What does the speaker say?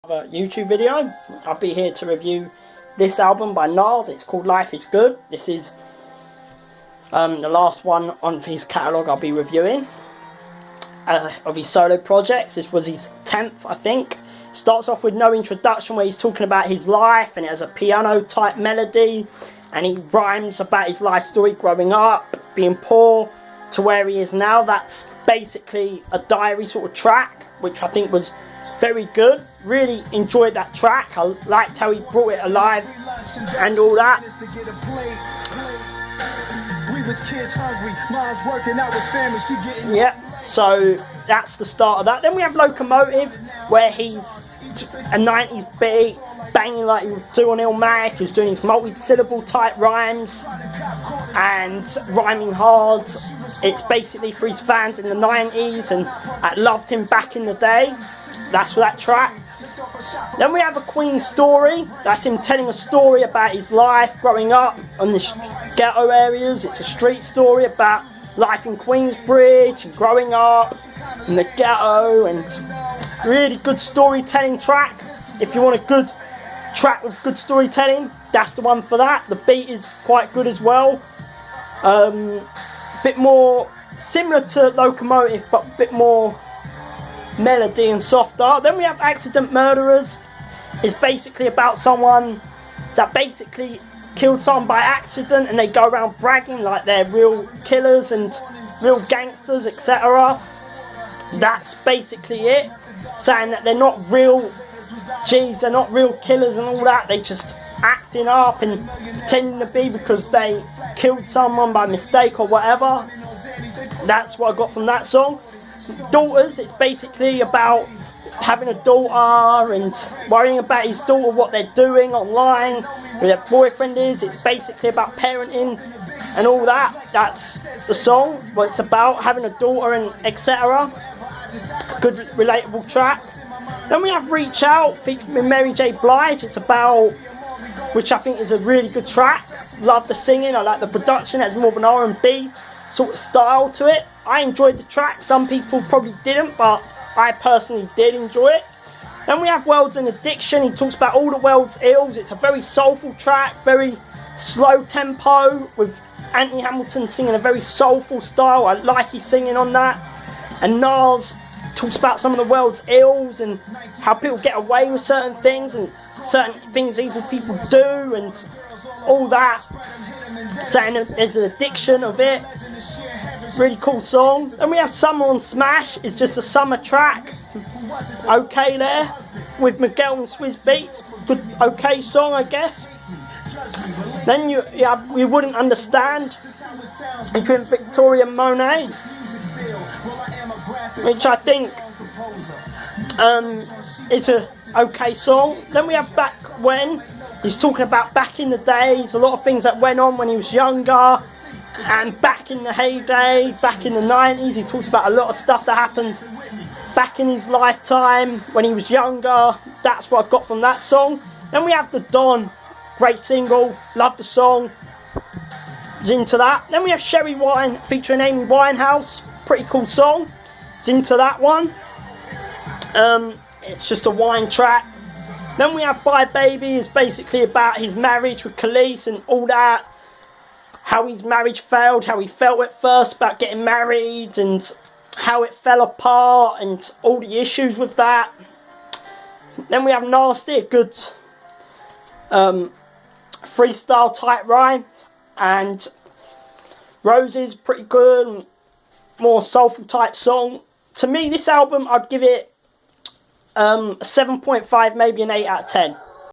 YouTube video. I'll be here to review this album by Nas. It's called Life Is Good. This is the last one on his catalogue I'll be reviewing of his solo projects. This was his 10th, I think. Starts off with no introduction where he's talking about his life, and it has a piano type melody, and he rhymes about his life story growing up, being poor, to where he is now. That's basically a diary sort of track, which I think was very good. Really enjoyed that track. I liked how he brought it alive and all that. Yeah, so that's the start of that. Then we have Locomotive, where he's a 90s beat, banging like he would do on Illmatic. He's doing his multi-syllable type rhymes and rhyming hard. It's basically for his fans in the 90s and that loved him back in the day. That's for that track. Then we have A Queen's Story. That's him telling a story about his life growing up in the ghetto areas. It's a street story about life in Queensbridge and growing up in the ghetto, and really good storytelling track. If you want a good track with good storytelling, that's the one for that. The beat is quite good as well. Bit more similar to Locomotive, but a bit more melody and softer. Then we have Accident Murderers. It's basically about someone that basically killed someone by accident, and they go around bragging like they're real killers and real gangsters, etc. That's basically it, saying that they're not real G's, they're not real killers and all that. They just acting up and pretending to be because they killed someone by mistake or whatever. That's what I got from that song. Daughters, it's basically about having a daughter and worrying about his daughter, what they're doing online, who their boyfriend is. It's basically about parenting and all that. That's the song, what it's about, having a daughter and etc. Good relatable track. Then we have Reach Out featuring Mary J. Blige. It's about, which I think is a really good track. Love the singing, I like the production. It has more of an R&B sort of style to it. I enjoyed the track. Some people probably didn't, but I personally did enjoy it. Then we have World's an Addiction. He talks about all the world's ills. It's a very soulful track, very slow tempo, with Anthony Hamilton singing a very soulful style. I like his singing on that. And Nas talks about some of the world's ills and how people get away with certain things and certain things evil people do and all that, saying that there's an addiction of it. Really cool song. And we have Summer on Smash. It's just a summer track. Okay there, with Miguel and Swizz Beatz. Good, okay song, I guess. Then you Wouldn't Understand, featuring Victoria Monet, which I think is a okay song. Then we have Back When. He's talking about back in the days, a lot of things that went on when he was younger, and back in the heyday, back in the 90s. He talks about a lot of stuff that happened back in his lifetime when he was younger. That's what I got from that song. Then we have The Don, great single, love the song, was into that. Then we have Sherry Wine featuring Amy Winehouse, pretty cool song, was into that one. It's just a wine track. Then we have Bye Baby. It's basically about his marriage with Khalees and all that, how his marriage failed, how he felt at first about getting married and how it fell apart and all the issues with that. Then we have Nasty, a good freestyle type rhyme, and Roses, pretty good, more soulful type song. To me, this album, I'd give it a 7.5, maybe an 8 out of 10.